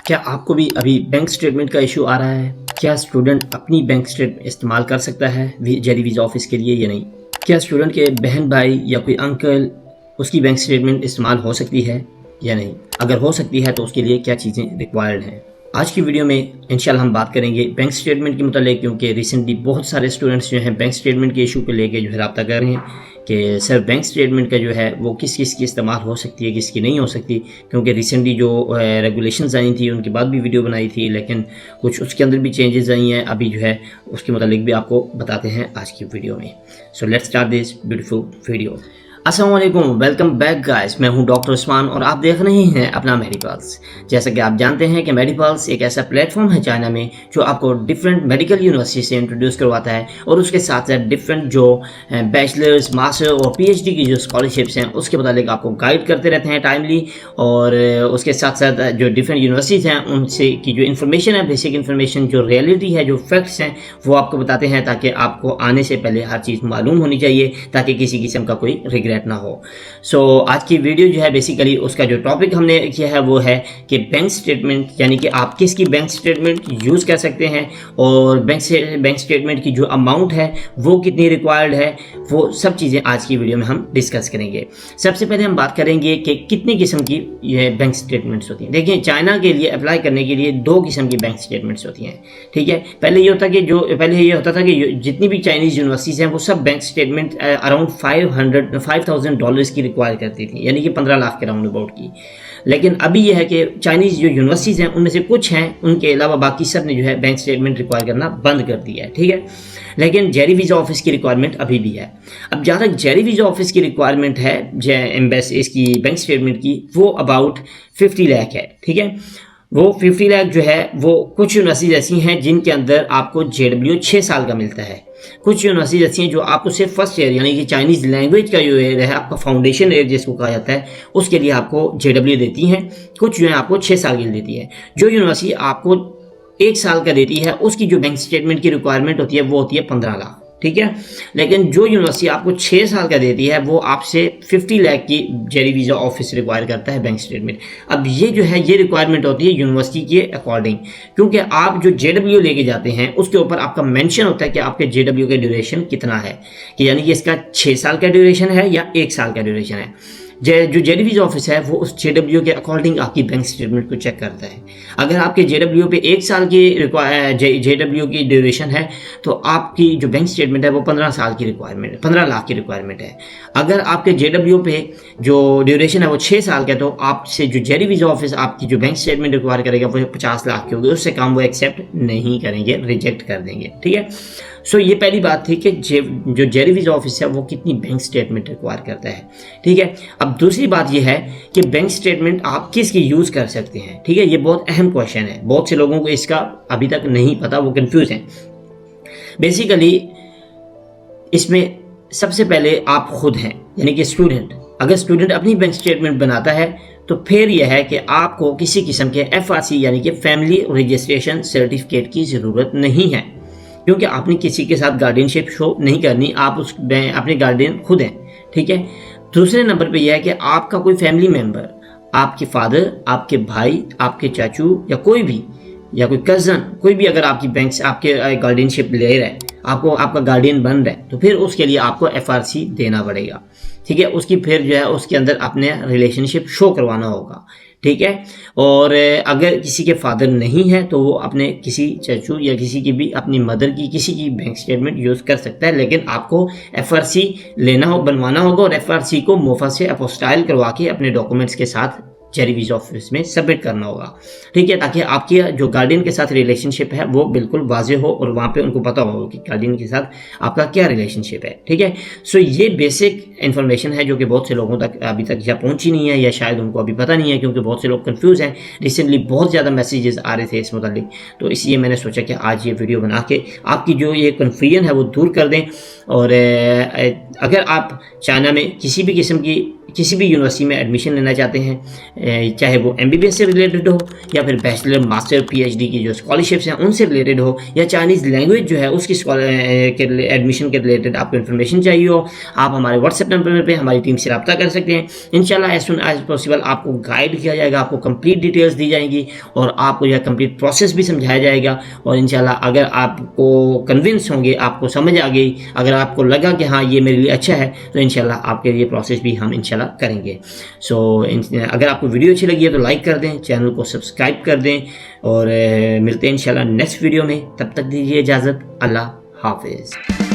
क्या आपको भी अभी बैंक स्टेटमेंट का इशू आ रहा है? क्या स्टूडेंट अपनी बैंक स्टेटमेंट इस्तेमाल कर सकता है जेरी वीज़ा ऑफिस के लिए या नहीं? क्या स्टूडेंट के बहन भाई या कोई अंकल उसकी बैंक स्टेटमेंट इस्तेमाल हो सकती है या नहीं? अगर हो सकती है तो उसके लिए क्या चीज़ें रिक्वायर्ड हैं? आज की वीडियो में इंशाल्लाह हम बात करेंगे बैंक स्टेटमेंट के मुतालिक, क्योंकि रिसेंटली बहुत सारे स्टूडेंट्स जो हैं बैंक स्टेटमेंट के इशू को लेके जो है रब्ता कर रहे हैं कि सर बैंक स्टेटमेंट का जो है वो किस किस की इस्तेमाल हो सकती है, किसकी नहीं हो सकती। क्योंकि रिसेंटली जो रेगुलेशंस आई थी उनके बाद भी वीडियो बनाई थी, लेकिन कुछ उसके अंदर भी चेंजेस आई हैं अभी जो है, उसके मुतालिक भी आपको बताते हैं आज की वीडियो में। So let's start this beautiful video. अस्सलाम वालेकुम, वेलकम बैक गाइस। मैं हूं डॉक्टर उस्मान और आप देख रहे हैं अपना मेडिपल्स। जैसा कि आप जानते हैं कि मेडिपल्स एक ऐसा प्लेटफॉर्म है चाइना में जो आपको डिफरेंट मेडिकल यूनिवर्सिटी से इंट्रोड्यूस करवाता है और उसके साथ साथ डिफरेंट जो बैचलर्स, मास्टर और पीएचडी की जो स्कॉलरशिप्स हैं उसके मुतालिक आपको गाइड करते रहते हैं टाइमली। और उसके साथ साथ जो डिफरेंट यूनिवर्सिटीज़ हैं उनसे की जो इन्फॉर्मेशन है, बेसिक इन्फॉर्मेशन, जो रियलिटी है, जो फैक्ट्स हैं वो आपको बताते हैं, ताकि आपको आने से पहले हर चीज़ मालूम होनी चाहिए ताकि किसी किस्म का कोई रिग्रेट ना हो। आज की वीडियो जो है बेसिकली उसका जो टॉपिक हमने किया है वो है कि बैंक स्टेटमेंट, यानी कि आप किसकी बैंक स्टेटमेंट यूज़ कर सकते हैं और बैंक स्टेटमेंट की जो अमाउंट है वो कितनी रिक्वायर्ड है, वो सब चीज़ें आज की वीडियो में हम डिस्कस करेंगे। सबसे पहले हम बात करेंगे कि कितनी किस्म की ये बैंक स्टेटमेंट्स होती हैं। देखिए, चाइना के लिए अप्लाई करने के लिए 2 किस्म की बैंक स्टेटमेंट्स होती हैं, ठीक है। पहले ये होता था कि जितनी भी चाइनीज़ यूनिवर्सिटीज़ हैं वो सब बैंक स्टेटमेंट अराउंड $5,000 की रिक्वायर करती थी, यानी कि 15 लाख के राउंड अबाउट की। लेकिन अभी यह है कि चाइनीज़ जो यूनिवर्सिटीज़ हैं उनमें से कुछ हैं, उनके अलावा बाकी सब ने जो है बैंक स्टेटमेंट रिक्वायर करना बंद कर दिया है, ठीक है। लेकिन जेरी वीज़ा ऑफिस की रिक्वायरमेंट अभी भी है। अब जहाँ तक जेरी वीज़ा ऑफिस की रिक्वायरमेंट है एम्बेसी इसकी बैंक स्टेटमेंट की, वो अबाउट 50 लाख है, ठीक है। वो 50 लाख जो है वो कुछ यूनिवर्सिटीज ऐसी हैं जिनके अंदर आपको JW 6 साल का मिलता है। कुछ यूनिवर्सिटीज ऐसी हैं जो आपको सिर्फ फर्स्ट ईयर, यानी कि चाइनीज़ लैंग्वेज का जो ईयर है, आपका फाउंडेशन ईयर जिसको कहा जाता है, उसके लिए आपको JW देती हैं। कुछ जो है आपको 6 साल के लिए देती है। जो यूनिवर्सिटी आपको 1 साल का देती है उसकी जो बैंक स्टेटमेंट की रिक्वायरमेंट होती है वो होती है 15 लाख, ठीक है। लेकिन जो यूनिवर्सिटी आपको 6 साल का देती है वो आपसे 50 लाख की जेरी वीज़ा ऑफिस रिक्वायर करता है बैंक स्टेटमेंट। अब ये जो है ये रिक्वायरमेंट होती है यूनिवर्सिटी के अकॉर्डिंग, क्योंकि आप जो JW लेके जाते हैं उसके ऊपर आपका मेंशन होता है कि आपके JW का ड्यूरेशन कितना है, कि यानी कि इसका 6 साल का ड्यूरेशन है या 1 साल का ड्यूरेशन है। जो जेरी वीज़ा ऑफिस है वो उस JW के अकॉर्डिंग आपकी बैंक स्टेटमेंट को चेक करता है। अगर आपके JW पे 1 साल की JW की ड्यूरेशन है तो आपकी जो बैंक स्टेटमेंट है वो 15 साल की रिक्वायरमेंट है, 15 लाख की रिक्वायरमेंट है। अगर आपके JW पे जो ड्यूरेशन है वो 6 साल का है तो आपसे जो जेरी वीज़ा ऑफिस आपकी जो बैंक स्टेटमेंट रिक्वायर करेगा वो 50 लाख की होगी, उससे कम वो एक्सेप्ट नहीं करेंगे, रिजेक्ट कर देंगे, ठीक है। सो ये पहली बात थी कि जो जेरी वीज़ा ऑफिस है वो कितनी बैंक स्टेटमेंट रिक्वायर करता है, ठीक है। अब दूसरी बात ये है कि बैंक स्टेटमेंट आप किसकी यूज़ कर सकते हैं, ठीक है। ये बहुत अहम क्वेश्चन है, बहुत से लोगों को इसका अभी तक नहीं पता, वो कंफ्यूज हैं। बेसिकली इसमें सबसे पहले आप खुद हैं, यानी कि स्टूडेंट। अगर स्टूडेंट अपनी बैंक स्टेटमेंट बनाता है तो फिर यह है कि आपको किसी किस्म के FRC यानी कि फैमिली रजिस्ट्रेशन सर्टिफिकेट की ज़रूरत नहीं है, क्योंकि आपने किसी के साथ गार्डियनशिप शो नहीं करनी, आप अपने गार्डियन खुद हैं, ठीक है। दूसरे नंबर पे यह है कि आपका कोई फैमिली मेंबर, आपके फादर, आपके भाई, आपके चाचू या कोई भी, या कोई कज़न, कोई भी अगर आपकी बैंक से आपके गार्डियनशिप ले रहा है, आपको आपका गार्डियन बन रहा है, तो फिर उसके लिए आपको FRC देना पड़ेगा, ठीक है। उसकी फिर जो है उसके अंदर अपने रिलेशनशिप शो करवाना होगा, ठीक है। और अगर किसी के फादर नहीं है तो वो अपने किसी चाचू या किसी की भी, अपनी मदर की किसी की बैंक स्टेटमेंट यूज़ कर सकता है, लेकिन आपको FRC बनवाना होगा और FRC को मोफा से अपोस्टाइल करवा के अपने डॉक्यूमेंट्स के साथ जेरी वीज़ा ऑफिस में सबमिट करना होगा, ठीक है, ताकि आपकी जो गार्डियन के साथ रिलेशनशिप है वो बिल्कुल वाज़ेह हो और वहाँ पे उनको पता हो कि गार्डियन के साथ आपका क्या रिलेशनशिप है, ठीक है। सो ये बेसिक इन्फॉर्मेशन है जो कि बहुत से लोगों तक अभी तक या पहुँची नहीं है या शायद उनको अभी पता नहीं है, क्योंकि बहुत से लोग कन्फ्यूज़ हैं। रिसेंटली बहुत ज़्यादा मैसेजेस आ रहे थे इस मुतालिक, तो इसलिए मैंने सोचा कि आज ये वीडियो बना के आपकी जो ये कन्फ्यूजन है वो दूर कर दें। और अगर आप चाइना में किसी भी किस्म की किसी भी यूनिवर्सिटी में एडमिशन लेना चाहते हैं, चाहे वो MBBS से रिलेटेड हो या फिर बैचलर मास्टर PhD की जो स्कॉलरशिप्स हैं उनसे रिलेटेड हो, या चाइनीज़ लैंग्वेज जो है उसकी एडमिशन के रिलेटेड आपको इन्फॉर्मेशन चाहिए हो, आप हमारे व्हाट्सएप नंबर पे हमारी टीम से रब्ता कर सकते हैं। इंशाल्लाह एज सुन एज पॉसिबल आपको गाइड किया जाएगा, आपको कंप्लीट डिटेल्स दी जाएंगी और आपको यह कंप्लीट प्रोसेस भी समझाया जाएगा। और इंशाल्लाह अगर आपको कन्विंस होंगे, आपको समझ आ गई, अगर आपको लगा कि हाँ ये मेरे लिए अच्छा है, तो इंशाल्लाह आपके लिए प्रोसेस भी हम इंशाल्लाह करेंगे। सो अगर आपको वीडियो अच्छी लगी है तो लाइक कर दें, चैनल को सब्सक्राइब कर दें और मिलते हैं इंशाल्लाह नेक्स्ट वीडियो में। तब तक दीजिए इजाज़त। अल्लाह हाफिज़।